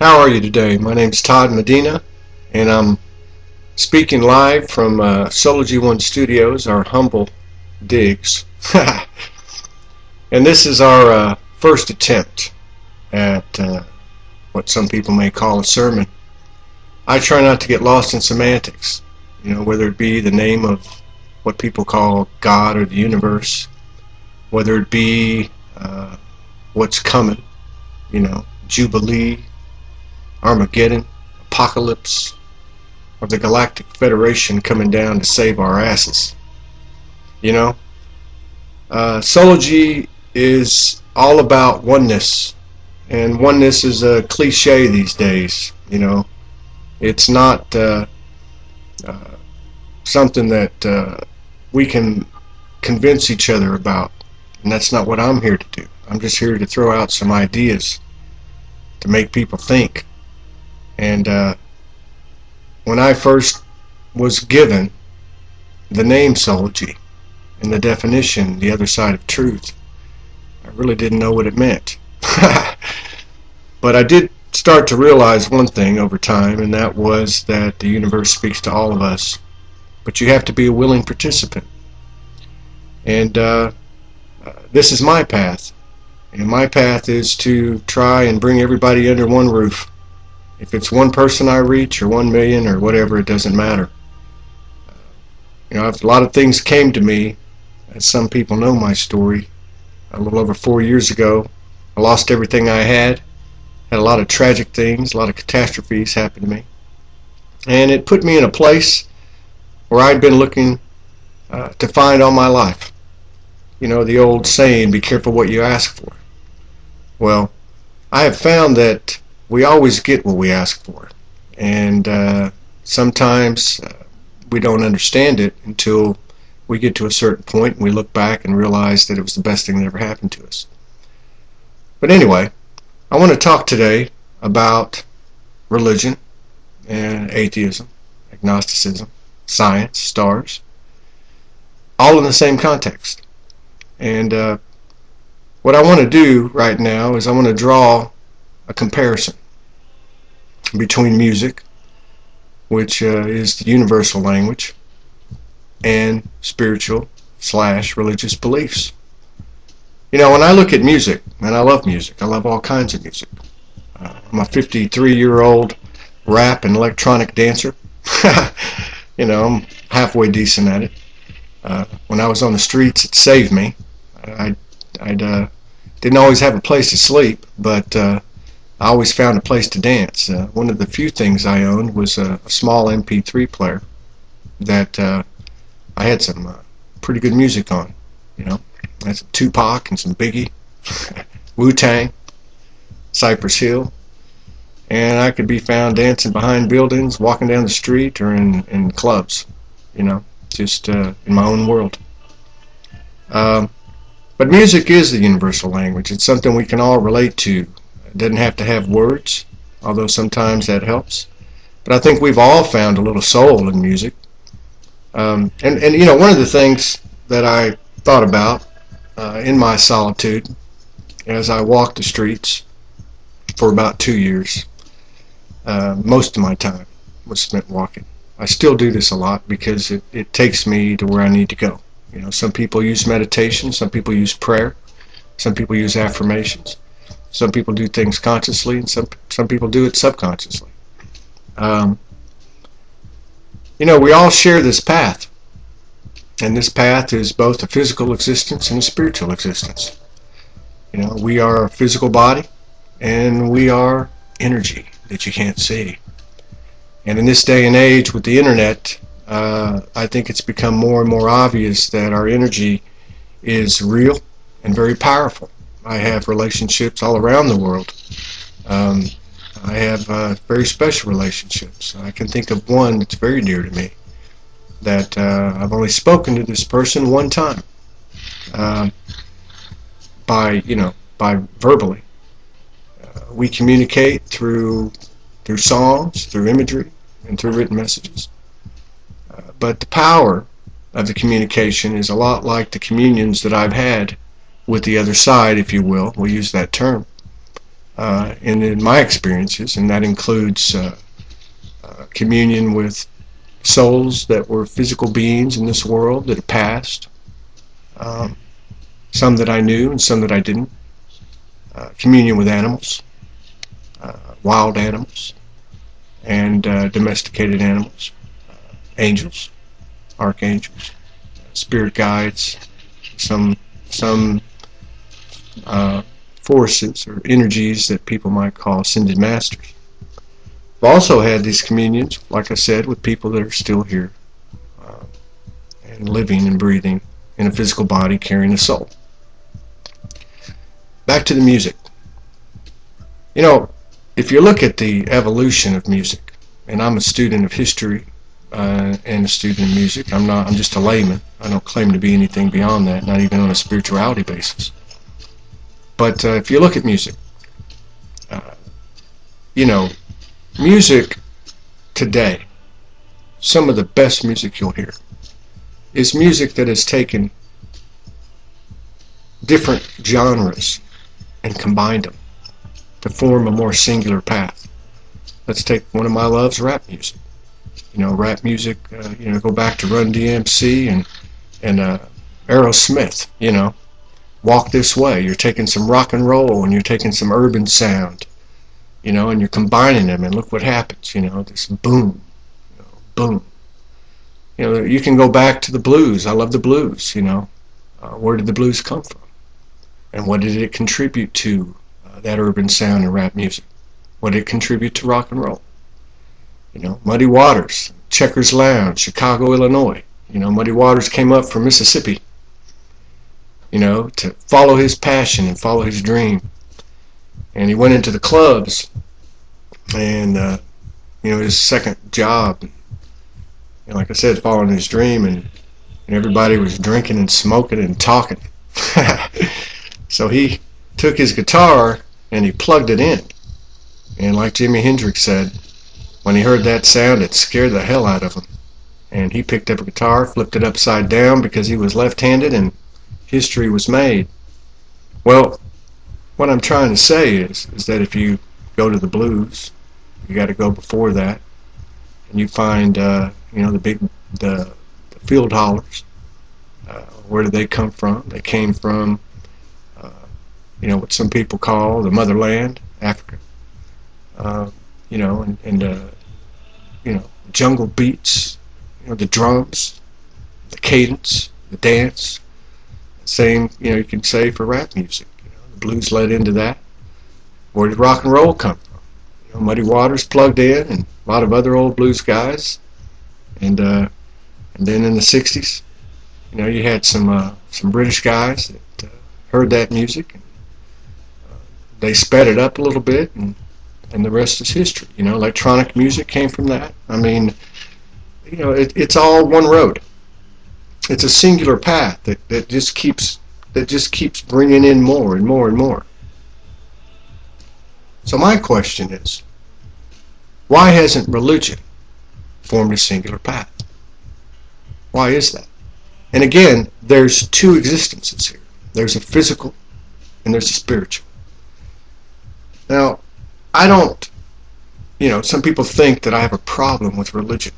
How are you today? My name's Todd Medina, and I'm speaking live from SoulogyOneStudios, our humble digs. And this is our first attempt at what some people may call a sermon. I try not to get lost in semantics, whether it be the name of what people call God or the universe, whether it be what's coming, Jubilee, Armageddon, Apocalypse, or the Galactic Federation coming down to save our asses. Soulogy is all about oneness, and oneness is a cliche these days. It's not something that we can convince each other about, and that's not what I'm here to do. I'm just here to throw out some ideas to make people think. And when I first was given the name Soulogy and the definition, the other side of truth, I really didn't know what it meant. But I did start to realize one thing over time, and that was that the universe speaks to all of us, but you have to be a willing participant. And this is my path, and my path is to try and bring everybody under one roof. If it's one person I reach, or 1 million, or whatever, it doesn't matter. A lot of things came to me, as some people know my story. A little over 4 years ago, I lost everything I had a lot of tragic things, a lot of catastrophes happen to me. And it put me in a place where I'd been looking to find all my life. The old saying, be careful what you ask for. Well, I have found that we always get what we ask for, and sometimes we don't understand it until we get to a certain point and we look back and realize that it was the best thing that ever happened to us. But anyway, I want to talk today about religion and atheism, agnosticism, science, stars, all in the same context. And what I want to do right now is I want to draw a comparison between music, which is the universal language, and spiritual/religious beliefs. When I look at music, and I love music, I love all kinds of music. I'm a 53-year-old rap and electronic dancer. I'm halfway decent at it. When I was on the streets, it saved me. I didn't always have a place to sleep, but I always found a place to dance. One of the few things I owned was a small MP3 player that I had some pretty good music on. I had some Tupac and some Biggie, Wu-Tang, Cypress Hill, and I could be found dancing behind buildings, walking down the street, or in clubs, just in my own world. But music is the universal language. It's something we can all relate to. It doesn't have to have words, although sometimes that helps. But I think we've all found a little soul in music. And one of the things that I thought about in my solitude as I walked the streets for about 2 years, most of my time was spent walking. I still do this a lot because it takes me to where I need to go. Some people use meditation, some people use prayer, some people use affirmations. Some people do things consciously, and some people do it subconsciously. We all share this path, and this path is both a physical existence and a spiritual existence. We are a physical body, and we are energy that you can't see. And in this day and age with the internet, I think it's become more and more obvious that our energy is real and very powerful. I have relationships all around the world. I have very special relationships. I can think of one that's very dear to me that I've only spoken to this person one time by verbally. We communicate through songs, through imagery, and through written messages. But the power of the communication is a lot like the communions that I've had with the other side, if you will. We'll use that term. and in my experiences, and that includes communion with souls that were physical beings in this world that have passed, some that I knew and some that I didn't, communion with animals, wild animals, and domesticated animals, angels, archangels, spirit guides, some forces or energies that people might call ascended masters. I've also had these communions, like I said, with people that are still here and living and breathing in a physical body, carrying a soul. Back to the music. You know, if you look at the evolution of music, and I'm a student of history and a student of music, I'm just a layman. I don't claim to be anything beyond that, not even on a spirituality basis. But if you look at music, you know, music today, some of the best music you'll hear, is music that has taken different genres and combined them to form a more singular path. Let's take one of my loves, rap music. You know, rap music, you know, go back to Run DMC and Aerosmith, you know. Walk This Way. You're taking some rock and roll and you're taking some urban sound, you know, and you're combining them, and look what happens, you know, this boom, you know, boom. You know, you can go back to the blues. I love the blues, you know. Where did the blues come from? And what did it contribute to that urban sound and rap music? What did it contribute to rock and roll? You know, Muddy Waters, Checkers Lounge, Chicago, Illinois. You know, Muddy Waters came up from Mississippi, you know, to follow his passion and follow his dream. And he went into the clubs, and, you know, his second job, you know, like I said, following his dream, and everybody was drinking and smoking and talking. So he took his guitar and he plugged it in. And like Jimi Hendrix said, when he heard that sound, it scared the hell out of him. And he picked up a guitar, flipped it upside down because he was left-handed, and history was made. Well, what I'm trying to say is that if you go to the blues, you got to go before that, and you find, you know, the field hollers. Where did they come from? They came from, you know, what some people call the motherland, Africa. You know, and you know, jungle beats, you know, the drums, the cadence, the dance. Same, you know, you can say for rap music. You know, the blues led into that. Where did rock and roll come from? You know, Muddy Waters plugged in, and a lot of other old blues guys. And then in the '60s, you know, you had some British guys that heard that music, and they sped it up a little bit, and the rest is history. You know, electronic music came from that. I mean, you know, it's all one road. It's a singular path that just keeps bringing in more and more and more. So my question is, why hasn't religion formed a singular path? Why is that? And again, there's two existences here. There's a physical and there's a spiritual. Now, I don't, you know, some people think that I have a problem with religion.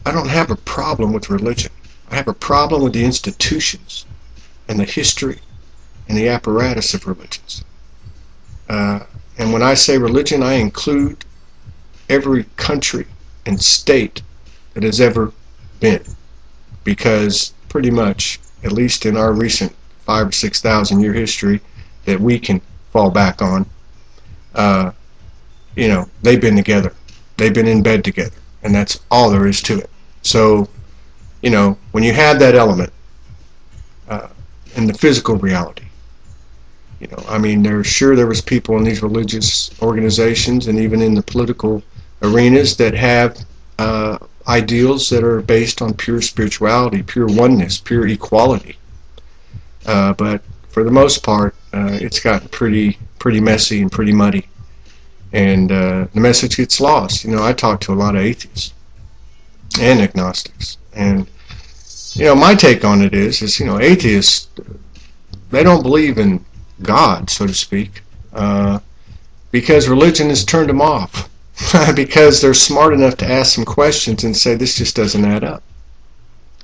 I don't have a problem with religion. I have a problem with the institutions and the history and the apparatus of religions. And when I say religion, I include every country and state that has ever been. Because pretty much, at least in our recent 5,000 or 6,000 year history that we can fall back on, you know, they've been together. They've been in bed together. And that's all there is to it. So, you know, when you have that element in the physical reality, you know, I mean, there was people in these religious organizations and even in the political arenas that have ideals that are based on pure spirituality, pure oneness, pure equality. But for the most part, it's gotten pretty messy and pretty muddy, and the message gets lost. You know, I talk to a lot of atheists and agnostics, and you know, my take on it is you know, atheists, they don't believe in God, so to speak. because religion has turned them off. Because they're smart enough to ask some questions and say, this just doesn't add up.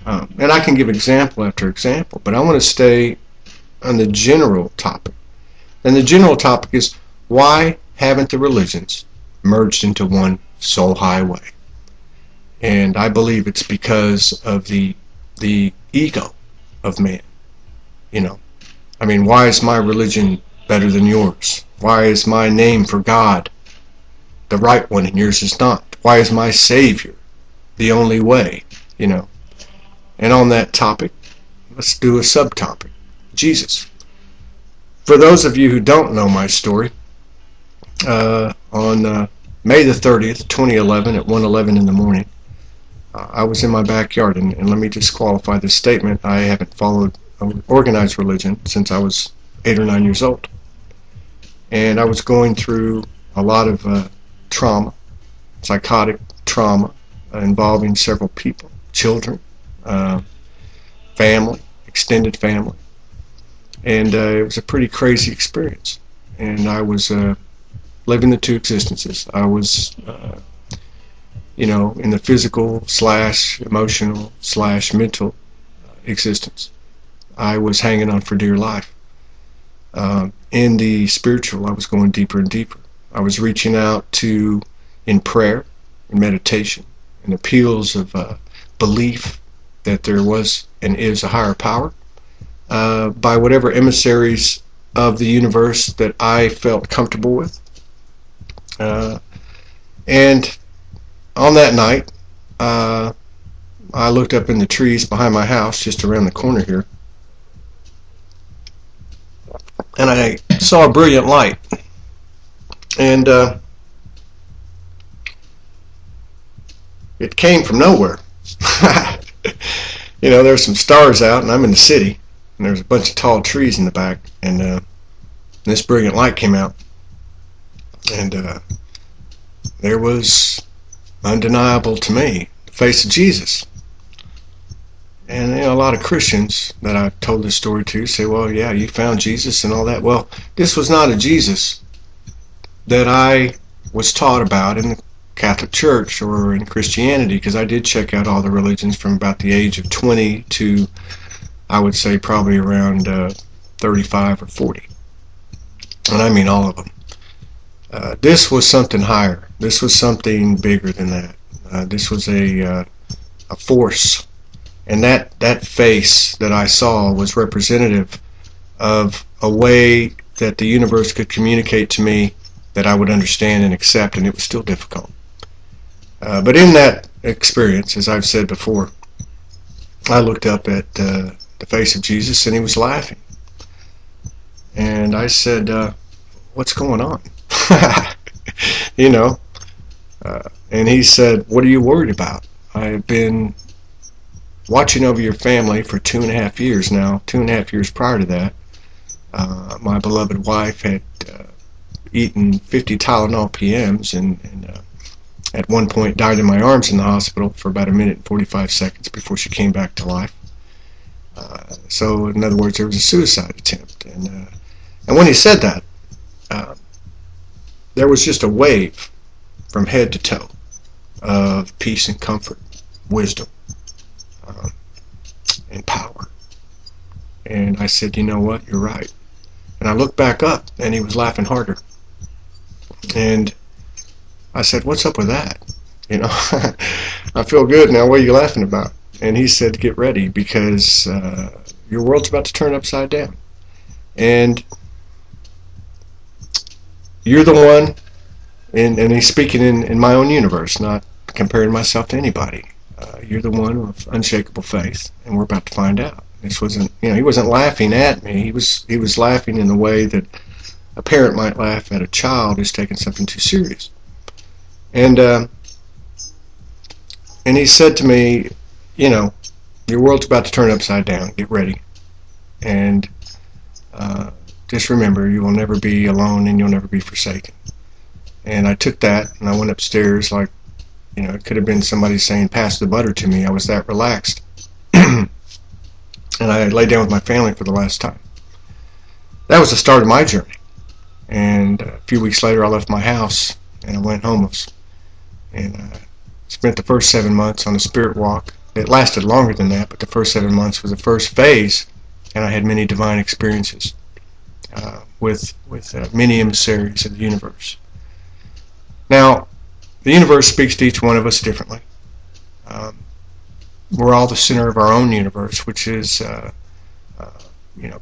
And I can give example after example, but I want to stay on the general topic. And the general topic is, why haven't the religions merged into one soul highway? And I believe it's because of the ego of man. You know, I mean, why is my religion better than yours? Why is my name for God the right one and yours is not? Why is my Savior the only way? You know. And on that topic, let's do a subtopic: Jesus. For those of you who don't know my story, on May the 30th, 2011, at 1:11 in the morning, I was in my backyard, and let me just qualify this statement: I haven't followed organized religion since I was 8 or 9 years old, and I was going through a lot of trauma, psychotic trauma, involving several people, children, family, extended family, and it was a pretty crazy experience. And I was living the two existences. I was, in the physical / emotional / mental existence. I was hanging on for dear life. In the spiritual, I was going deeper and deeper. I was reaching out to, in prayer and meditation, and appeals of belief that there was and is a higher power, by whatever emissaries of the universe that I felt comfortable with. And on that night, I looked up in the trees behind my house, just around the corner here, and I saw a brilliant light. And it came from nowhere. There's some stars out, and I'm in the city, and there's a bunch of tall trees in the back, and this brilliant light came out, and there was, undeniable to me, the face of Jesus. And a lot of Christians that I've told this story to say, well, yeah, you found Jesus and all that. Well, this was not a Jesus that I was taught about in the Catholic Church or in Christianity, because I did check out all the religions from about the age of 20 to, I would say, probably around 35 or 40. And I mean all of them. This was something higher. This was something bigger than that. This was a force. And that face that I saw was representative of a way that the universe could communicate to me that I would understand and accept, and it was still difficult. But in that experience, as I've said before, I looked up at the face of Jesus, and he was laughing. And I said, what's going on? And he said, what are you worried about? I've been watching over your family for 2.5 years now. 2.5 years prior to that, my beloved wife had eaten 50 Tylenol PMs and at one point died in my arms in the hospital for about 1 minute and 45 seconds before she came back to life. So in other words, there was a suicide attempt. And when he said that, there was just a wave from head to toe of peace and comfort, wisdom, and power. And I said, you know what, you're right. And I looked back up, and he was laughing harder. And I said, what's up with that? I feel good now. What are you laughing about? And he said, get ready, because your world's about to turn upside down. And you're the one, and he's speaking in my own universe, not comparing myself to anybody. You're the one with unshakable faith, and we're about to find out. This wasn't, he wasn't laughing at me. He was laughing in the way that a parent might laugh at a child who's taking something too serious. And he said to me, your world's about to turn upside down. Get ready. And just remember, you will never be alone, and you'll never be forsaken. And I took that, and I went upstairs like, it could have been somebody saying, pass the butter to me. I was that relaxed. And I laid down with my family for the last time. That was the start of my journey. And a few weeks later, I left my house and I went homeless. And I spent the first 7 months on a spirit walk. It lasted longer than that, but the first 7 months was the first phase, and I had many divine experiences with many emissaries of the universe. Now, the universe speaks to each one of us differently. We're all the center of our own universe, which is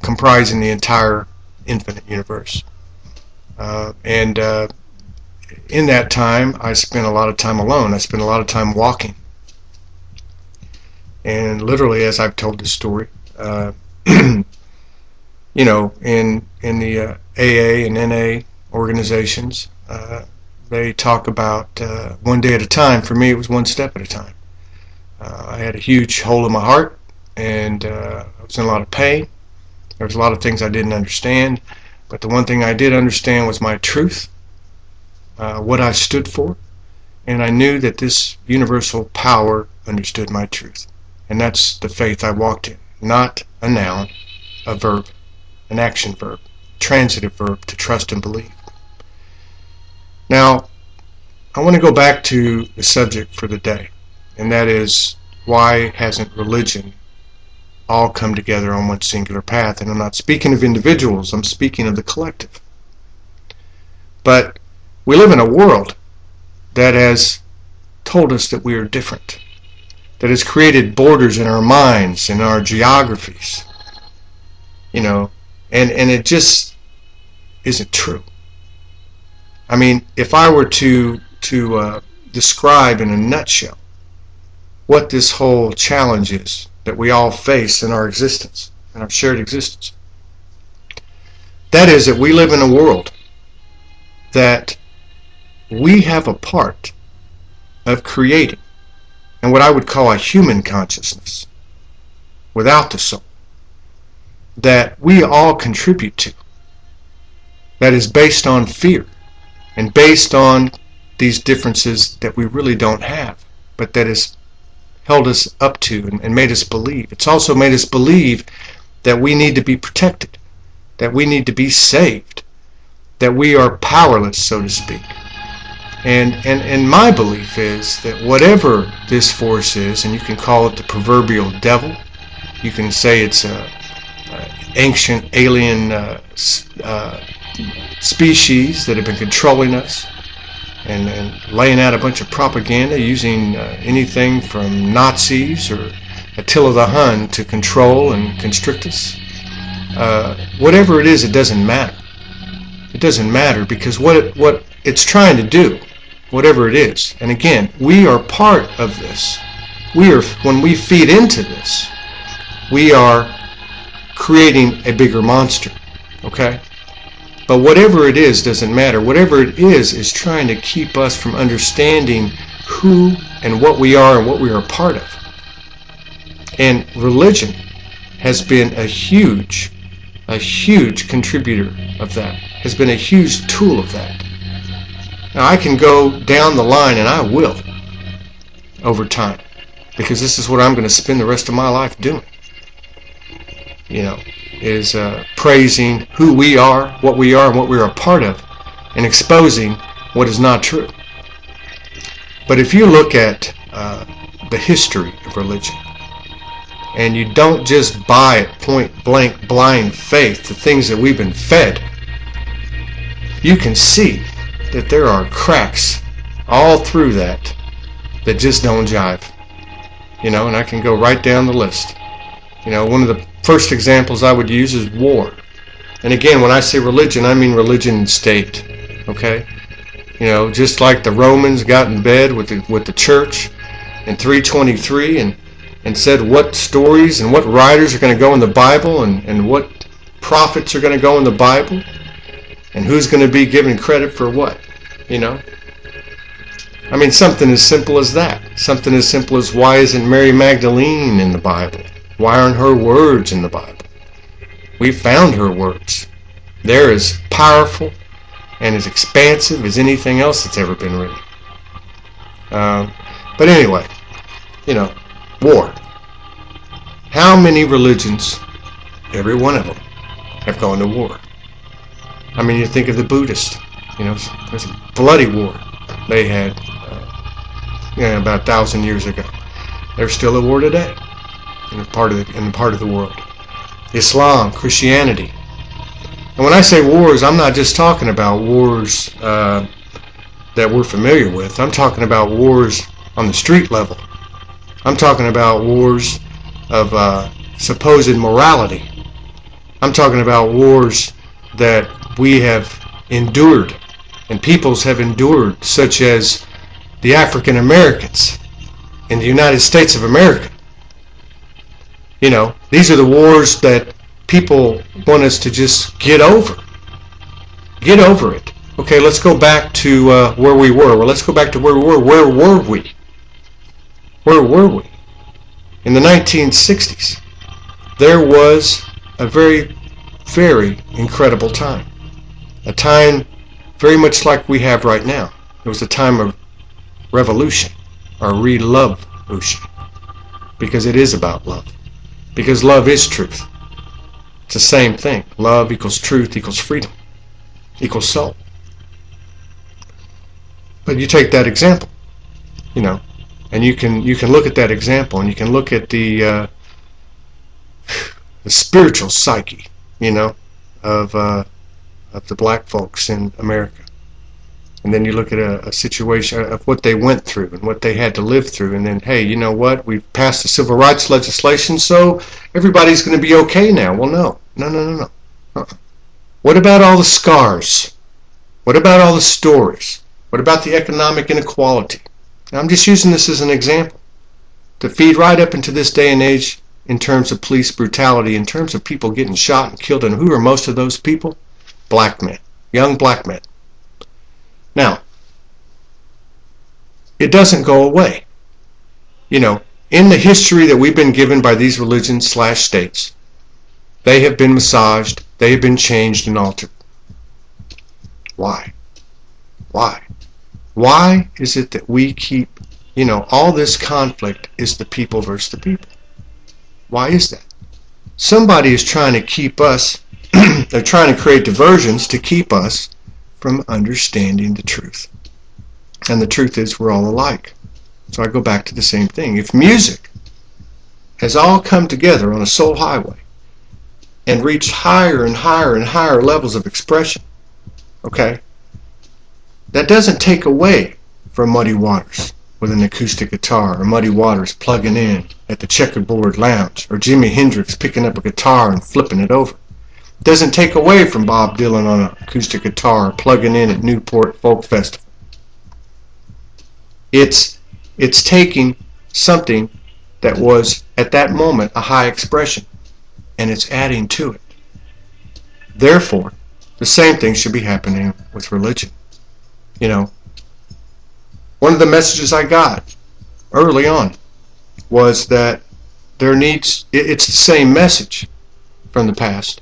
comprising the entire infinite universe. And in that time, I spent a lot of time alone. I spent a lot of time walking. And literally, as I've told this story, in the AA and NA organizations, they talk about one day at a time. For me, it was one step at a time. I had a huge hole in my heart, and I was in a lot of pain. There was a lot of things I didn't understand, but the one thing I did understand was my truth, what I stood for, and I knew that this universal power understood my truth. And that's the faith I walked in. Not a noun, a verb, an action verb, transitive verb, to trust and believe. Now, I want to go back to the subject for the day, and that is, why hasn't religion all come together on one singular path? And I'm not speaking of individuals, I'm speaking of the collective. But we live in a world that has told us that we are different, that has created borders in our minds and our geographies, and it just isn't true. I mean, if I were to describe in a nutshell what this whole challenge is that we all face in our existence, in our shared existence, that is that we live in a world that we have a part of creating, and what I would call a human consciousness without the soul, that we all contribute to, that is based on fear and based on these differences that we really don't have, but that has held us up to and made us believe. It's also made us believe that we need to be protected, that we need to be saved, that we are powerless, so to speak. And my belief is that whatever this force is, and you can call it the proverbial devil, you can say it's a ancient alien species that have been controlling us and laying out a bunch of propaganda using anything from Nazis or Attila the Hun to control and constrict us. Whatever it is, it doesn't matter. It doesn't matter, because what it's trying to do, whatever it is, and again, we are part of this. When we feed into this, we are creating a bigger monster, okay? But whatever it is doesn't matter. Whatever it is trying to keep us from understanding who and what we are and what we are a part of. And religion has been a huge contributor of that, has been a huge tool of that. Now I can go down the line, and I will, over time, because this is what I'm going to spend the rest of my life doing. Is praising who we are, and what we are a part of, and exposing what is not true. But if you look at the history of religion, and you don't just buy at point blank blind faith the things that we've been fed, you can see that there are cracks all through that just don't jive. And I can go right down the list. One of the first examples I would use is war. And again, when I say religion, I mean religion and state. Okay? Just like the Romans got in bed with the church in 323 and said what stories and what writers are going to go in the Bible and what prophets are going to go in the Bible and who's going to be given credit for what. I mean, something as simple as that. Something as simple as, why isn't Mary Magdalene in the Bible? Why aren't her words in the Bible? We found her words. They're as powerful and as expansive as anything else that's ever been written. But anyway, war. How many religions, every one of them, have gone to war? I mean, you think of the Buddhists. You know, there's a bloody war they had about 1,000 years ago. There's still a war today in the part of the world. Islam, Christianity. And when I say wars, I'm not just talking about wars that we're familiar with. I'm talking about wars on the street level. I'm talking about wars of supposed morality. I'm talking about wars that we have endured and peoples have endured, such as the African Americans in the United States of America. You know, these are the wars that people want us to just get over. Get over it. Okay, let's go back to where we were. Well, let's go back to where we were. Where were we? Where were we? In the 1960s, there was a very, very incredible time. A time very much like we have right now. It was a time of revolution, or re-love-lution, because it is about love. Because love is truth. It's the same thing. Love equals truth equals freedom equals soul. But you take that example, you know, and you can look at that example, and you can look at the spiritual psyche, you know, of the black folks in America. And then you look at a situation of what they went through and what they had to live through, and then, hey, you know what? We've passed the civil rights legislation, so everybody's going to be okay now. Well, no. What about all the scars? What about all the stories? What about the economic inequality? Now, I'm just using this as an example to feed right up into this day and age in terms of police brutality, in terms of people getting shot and killed. And who are most of those people? Black men, young black men. Now, it doesn't go away. You know, in the history that we've been given by these religions/states, they have been massaged, they have been changed and altered. Why? Why? Why is it that we keep, you know, all this conflict is the people versus the people? Why is that? Somebody is trying to keep us, they're trying to create diversions to keep us from understanding the truth. And the truth is we're all alike. So I go back to the same thing. If music has all come together on a soul highway and reached higher and higher and higher levels of expression, okay, that doesn't take away from Muddy Waters with an acoustic guitar, or Muddy Waters plugging in at the Checkerboard Lounge, or Jimi Hendrix picking up a guitar and flipping it over. It doesn't take away from Bob Dylan on an acoustic guitar plugging in at Newport Folk Festival. It's taking something that was at that moment a high expression, and it's adding to it. Therefore, the same thing should be happening with religion. You know, one of the messages I got early on was that it's the same message from the past.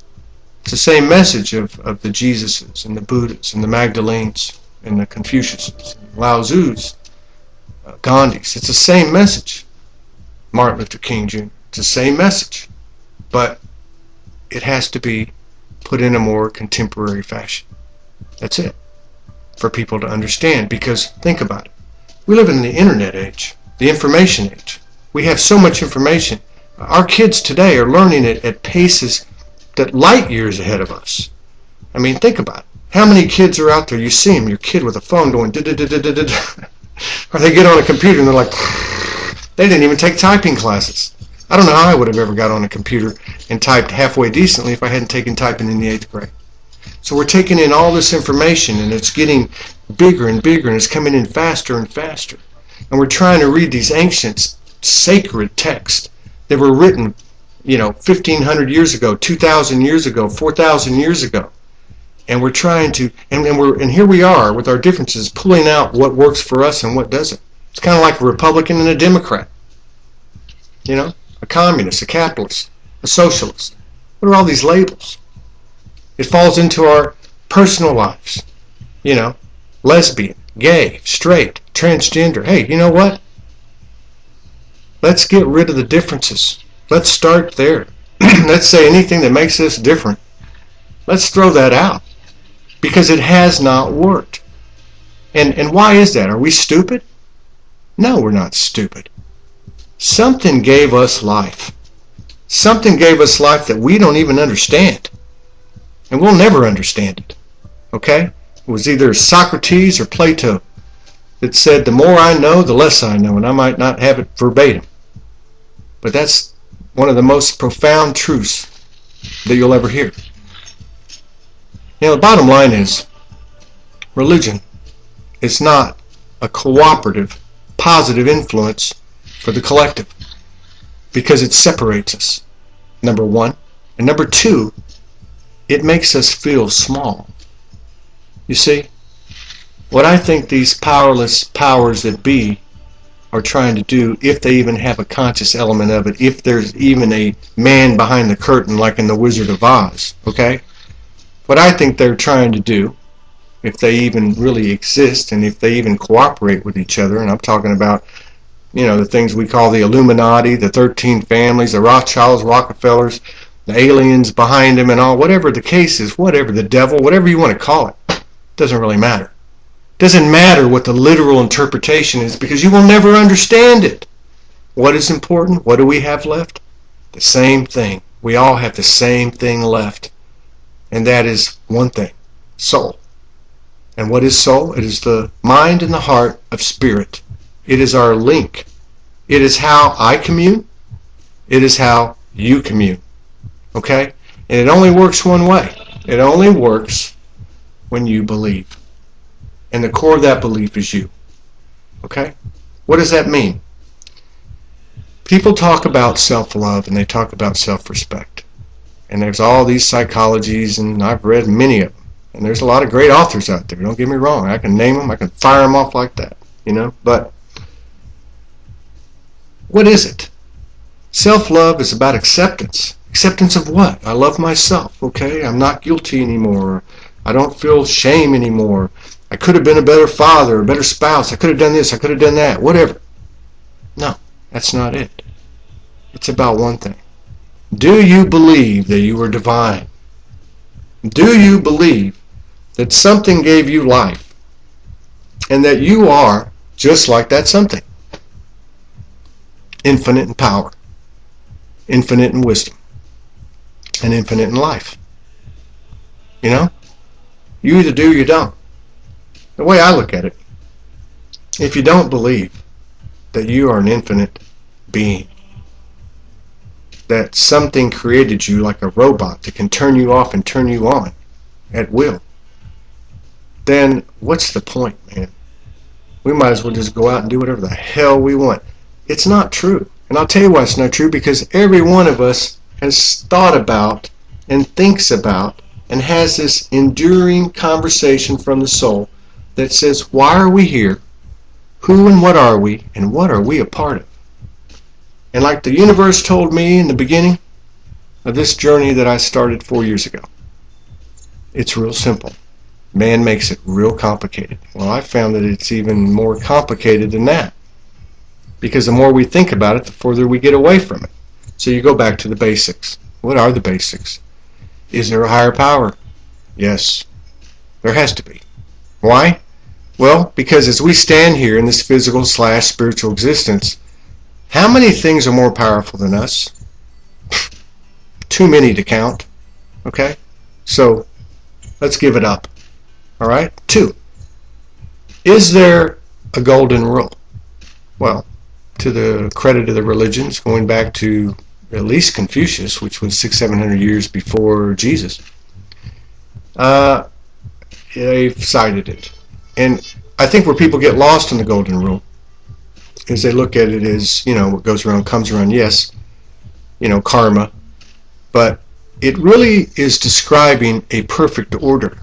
It's the same message of the Jesuses and the Buddhas and the Magdalenes and the Confuciuses and Lao Tzus, Gandhis. It's the same message. Martin Luther King Jr. It's the same message, but it has to be put in a more contemporary fashion. That's it, for people to understand. Because think about it. We live in the internet age, the information age. We have so much information. Our kids today are learning it at paces that light years ahead of us. I mean, think about it. How many kids are out there? You see them, your kid with a phone going da-da-da-da-da-da. Or they get on a computer and they're like, they didn't even take typing classes. I don't know how I would have ever got on a computer and typed halfway decently if I hadn't taken typing in the 8th grade. So we're taking in all this information, and it's getting bigger and bigger, and it's coming in faster and faster. And we're trying to read these ancient, sacred texts that were written, 1,500 years ago, 2,000 years ago, 4,000 years ago. And we're trying to, and here we are with our differences, pulling out what works for us and what doesn't. It's kind of like a Republican and a Democrat. A communist, a capitalist, a socialist. What are all these labels? It falls into our personal lives. Lesbian, gay, straight, transgender. Hey, you know what? Let's get rid of the differences. Let's start there. Let's say anything that makes us different. Let's throw that out. because it has not worked. And why is that? Are we stupid? No, we're not stupid. Something gave us life. Something gave us life that we don't even understand. And we'll never understand it. Okay? It was either Socrates or Plato that said, the more I know, the less I know. And I might not have it verbatim. But that's one of the most profound truths that you'll ever hear. You know, the bottom line is, religion is not a cooperative, positive influence for the collective, because it separates us, number one. And number two, it makes us feel small. You see, what I think these powerless powers that be are trying to do, if they even have a conscious element of it, if there's even a man behind the curtain like in the Wizard of Oz, okay? What I think they're trying to do, if they even really exist and if they even cooperate with each other, and I'm talking about, you know, the things we call the Illuminati, the 13 families, the Rothschilds, Rockefellers, the aliens behind them and all, whatever the case is, whatever, the devil, whatever you want to call it, doesn't really matter. Doesn't matter what the literal interpretation is, because you will never understand it. What is important? What do we have left? The same thing. We all have the same thing left. And that is one thing, soul. And what is soul? It is the mind and the heart of spirit. It is our link. It is how I commune. It is how you commune. Okay? And it only works one way. It only works when you believe. And the core of that belief is you. Okay? What does that mean? People talk about self-love and they talk about self-respect. And there's all these psychologies, and I've read many of them. And there's a lot of great authors out there. Don't get me wrong. I can name them. I can fire them off like that. You know? But what is it? Self-love is about acceptance. Acceptance of what? I love myself. Okay? I'm not guilty anymore. I don't feel shame anymore. I could have been a better father, a better spouse. I could have done this. I could have done that. Whatever. No, that's not it. It's about one thing. Do you believe that you are divine? Do you believe that something gave you life and that you are just like that something? Infinite in power, infinite in wisdom, and infinite in life. You know? You either do or you don't. The way I look at it, if you don't believe that you are an infinite being, that something created you like a robot that can turn you off and turn you on at will, then what's the point, man? We might as well just go out and do whatever the hell we want. It's not true. And I'll tell you why it's not true, because every one of us has thought about and thinks about and has this enduring conversation from the soul that says, why are we here? Who and what are we? And what are we a part of? And like the universe told me in the beginning of this journey that I started 4 years ago, it's real simple. Man makes it real complicated. Well, I found that it's even more complicated than that, because the more we think about it, the further we get away from it. So you go back to the basics. What are the basics? Is there a higher power? Yes, there has to be. Why? Well, because as we stand here in this physical/spiritual existence, how many things are more powerful than us? Too many to count. Okay? So, let's give it up. Alright? 2. Is there a golden rule? Well, to the credit of the religions, going back to at least Confucius, which was 600-700 years before Jesus, they've cited it. And I think where people get lost in the golden rule is they look at it as, you know, what goes around comes around. Yes, you know, karma. But it really is describing a perfect order.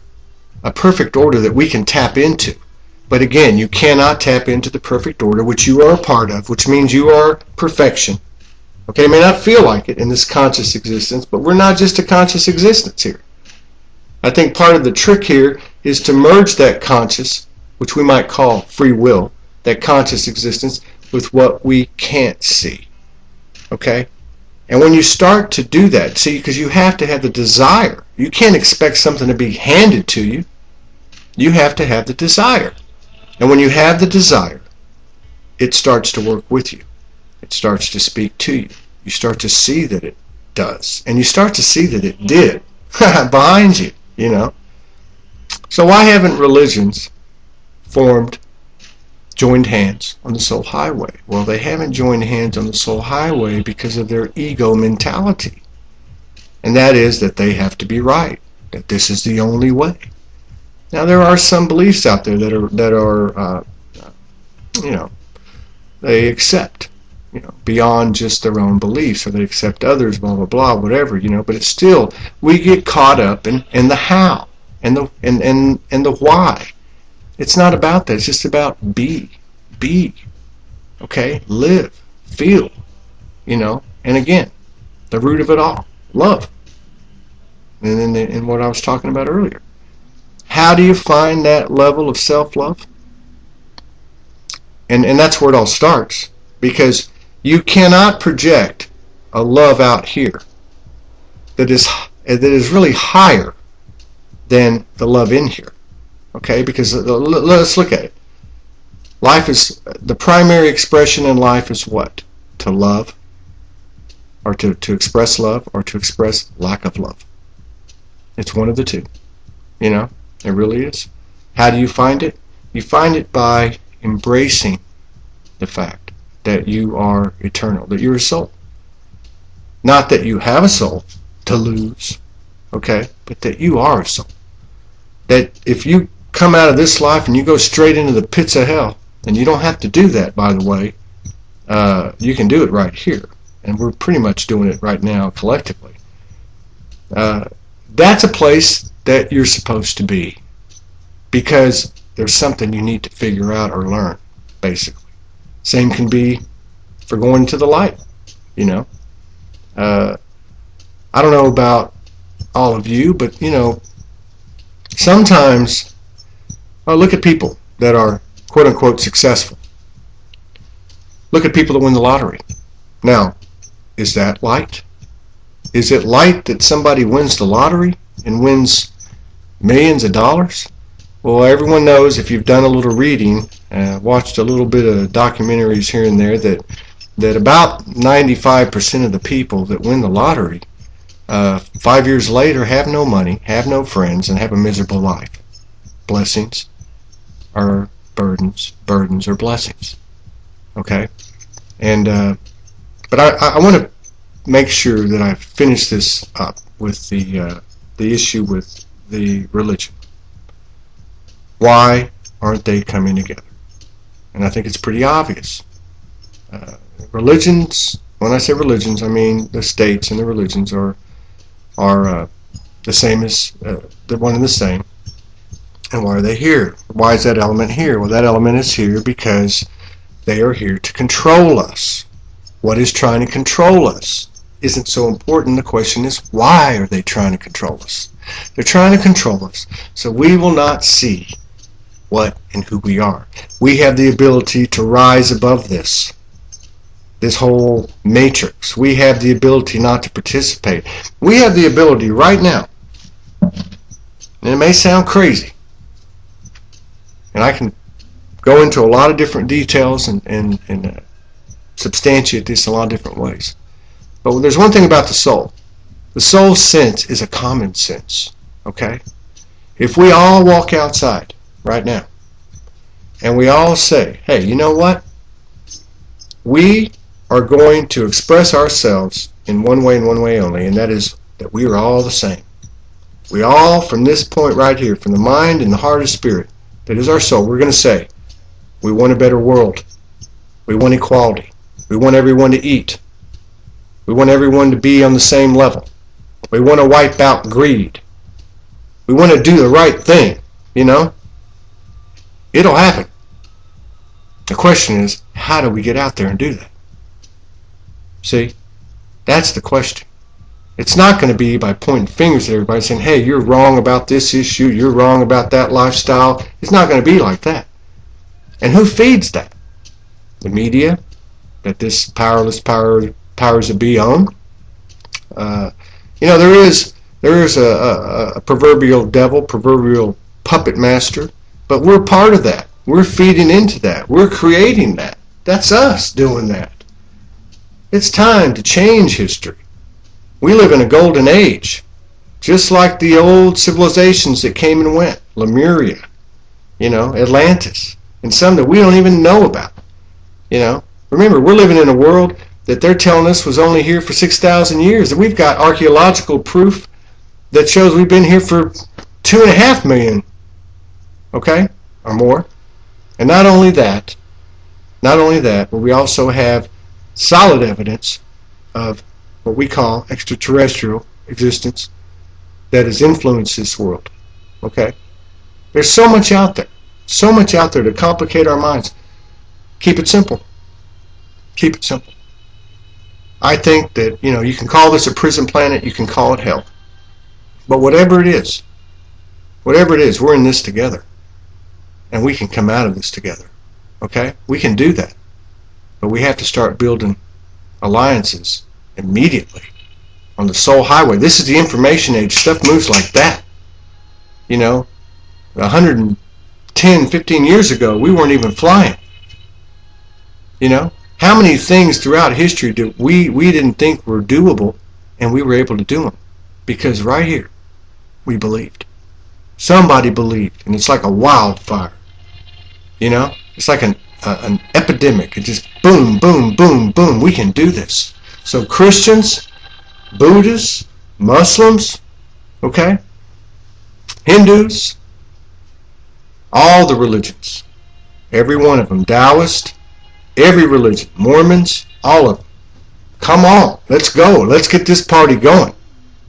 A perfect order that we can tap into. But again, you cannot tap into the perfect order, which you are a part of, which means you are perfection. Okay, it may not feel like it in this conscious existence, but we're not just a conscious existence here. I think part of the trick here is to merge that conscious, which we might call free will, that conscious existence, with what we can't see. Okay? And when you start to do that, see, because you have to have the desire. You can't expect something to be handed to you. You have to have the desire. And when you have the desire, it starts to work with you. It starts to speak to you. You start to see that it does. And you start to see that it did behind you, you know. So why haven't religions joined hands on the soul highway? Well, they haven't joined hands on the soul highway because of their ego mentality. And that is that they have to be right, that this is the only way. Now, there are some beliefs out there that are you know, they accept, you know, beyond just their own beliefs, or they accept others, blah blah blah, whatever, you know. But it's still, we get caught up in the how and the why. It's not about that. It's just about be, okay, live, feel, you know. And again, the root of it all, love. And in what I was talking about earlier. How do you find that level of self-love? And that's where it all starts, because you cannot project a love out here that is really higher than the love in here. Okay, because let's look at it. Life is, the primary expression in life is what? To love, or to express love, or to express lack of love. It's one of the two, you know. It really is. How do you find it? You find it by embracing the fact that you are eternal, that you're a soul. Not that you have a soul to lose, okay, but that you are a soul. That if you come out of this life and you go straight into the pits of hell, and you don't have to do that, by the way, you can do it right here. And we're pretty much doing it right now collectively. That's a place that you're supposed to be, because there's something you need to figure out or learn, basically. Same can be for going to the light, you know. I don't know about all of you, but, you know, sometimes, look at people that are quote-unquote successful. Look at people that win the lottery. Now, is that light? Is it light that somebody wins the lottery and wins millions of dollars? Well, everyone knows, if you've done a little reading, watched a little bit of documentaries here and there, that about 95% of the people that win the lottery 5 years later have no money, have no friends, and have a miserable life. Blessings are burdens, burdens are blessings. Okay? And but I want to make sure that I finish this up with the issue with the religion. Why aren't they coming together? And I think it's pretty obvious. Religions, when I say religions, I mean the states and the religions are the same as, they're one and the same. And why are they here? Why is that element here? Well, that element is here because they are here to control us. What is trying to control us isn't so important. The question is, why are they trying to control us? They're trying to control us so we will not see what and who we are. We have the ability to rise above this whole matrix. We have the ability not to participate. We have the ability right now, and it may sound crazy, and I can go into a lot of different details and substantiate this in a lot of different ways. But there's one thing about the soul. The soul sense is a common sense. Okay? If we all walk outside right now and we all say, hey, you know what? We are going to express ourselves in one way and one way only, and that is that we are all the same. We all, from this point right here, from the mind and the heart and spirit, that is our soul, we're going to say, we want a better world. We want equality. We want everyone to eat. We want everyone to be on the same level. We want to wipe out greed. We want to do the right thing, you know? It'll happen. The question is, how do we get out there and do that? See? That's the question. It's not going to be by pointing fingers at everybody saying, hey, you're wrong about this issue, you're wrong about that lifestyle. It's not going to be like that. And who feeds that? The media that this powers that be own. You know, there is a proverbial devil, proverbial puppet master, but we're part of that. We're feeding into that. We're creating that. That's us doing that. It's time to change history. We live in a golden age, just like the old civilizations that came and went. Lemuria, Atlantis, and some that we don't even know about. Remember, we're living in a world that they're telling us was only here for 6,000 years, and we've got archaeological proof that shows we've been here for 2.5 million, okay, or more. And not only that, but we also have solid evidence of what we call extraterrestrial existence that has influenced this world, okay? There's so much out there to complicate our minds. Keep it simple. Keep it simple. I think that, you can call this a prison planet, you can call it hell. But whatever it is, we're in this together. And we can come out of this together. Okay? We can do that. But we have to start building alliances immediately on the soul highway. This is the information age. Stuff moves like that. 110, 15 years ago, we weren't even flying. How many things throughout history do we didn't think were doable, and we were able to do them? Because right here, we believed. Somebody believed, and it's like a wildfire. It's like an epidemic. It just boom, boom, boom, boom. We can do this. So Christians, Buddhists, Muslims, okay, Hindus, all the religions, every one of them, Taoist, every religion, Mormons, all of them. Come on, let's go. Let's get this party going,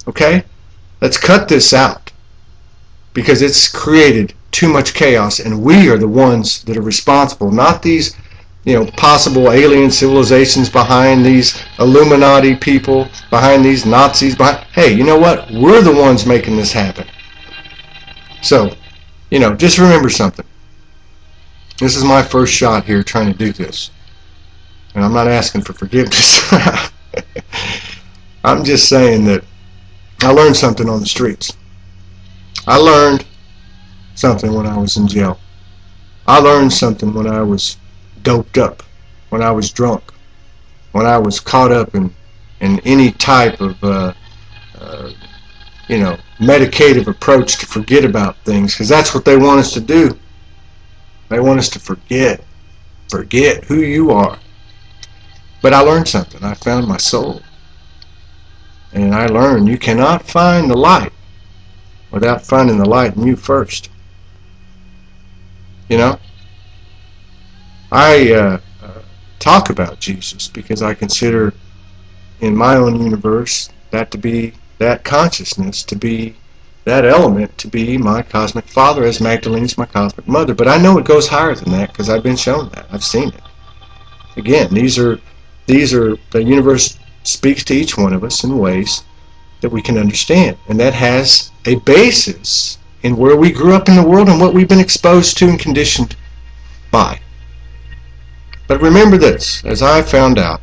okay? Let's cut this out because it's created too much chaos, and we are the ones that are responsible, not these, possible alien civilizations behind these Illuminati people, behind these Nazis. Hey, you know what? We're the ones making this happen. So, just remember something. This is my first shot here trying to do this. And I'm not asking for forgiveness. I'm just saying that I learned something on the streets. I learned something when I was in jail. I learned something when I was doped up, when I was drunk, when I was caught up in any type of medicative approach to forget about things, because that's what they want us to do. They want us to forget who you are. But I learned something. I found my soul. And I learned you cannot find the light without finding the light in you first. I talk about Jesus because I consider in my own universe that to be that consciousness, to be that element, to be my cosmic father, as Magdalene's my cosmic mother. But I know it goes higher than that because I've been shown that. I've seen it. Again, these are the universe speaks to each one of us in ways that we can understand, and that has a basis in where we grew up in the world and what we've been exposed to and conditioned by. But remember this, as I found out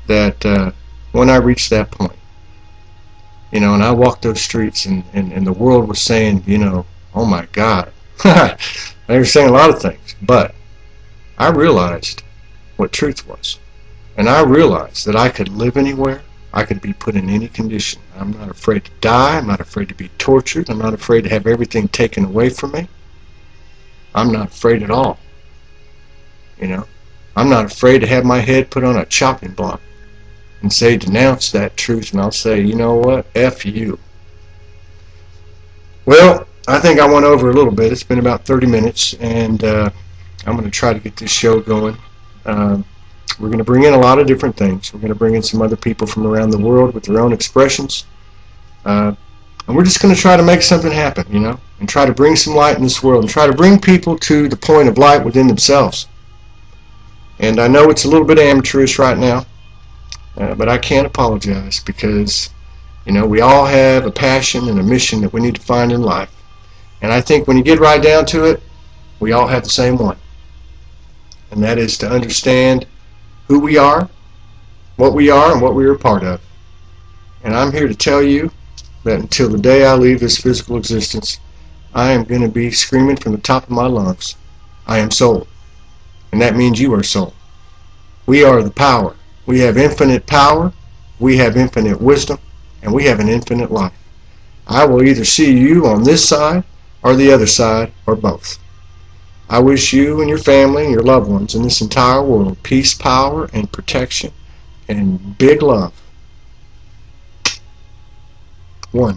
that when I reached that point, and I walked those streets and the world was saying, oh my God, they were saying a lot of things, but I realized what truth was. And I realized that I could live anywhere. I could be put in any condition. I'm not afraid to die. I'm not afraid to be tortured. I'm not afraid to have everything taken away from me. I'm not afraid at all. I'm not afraid to have my head put on a chopping block and say, denounce that truth, and I'll say, you know what, F you. Well, I think I went over a little bit. It's been about 30 minutes, and I'm going to try to get this show going. We're going to bring in a lot of different things. We're going to bring in some other people from around the world with their own expressions. And we're just going to try to make something happen, and try to bring some light in this world, and try to bring people to the point of light within themselves. And I know it's a little bit amateurish right now, but I can't apologize because, we all have a passion and a mission that we need to find in life. And I think when you get right down to it, we all have the same one. And that is to understand who we are, and what we are a part of. And I'm here to tell you that until the day I leave this physical existence, I am going to be screaming from the top of my lungs, I am soul. And that means you are soul. We are the power. We have infinite power, we have infinite wisdom, and we have an infinite life. I will either see you on this side or the other side, or both. I wish you and your family and your loved ones in this entire world peace, power, and protection, and big love. One.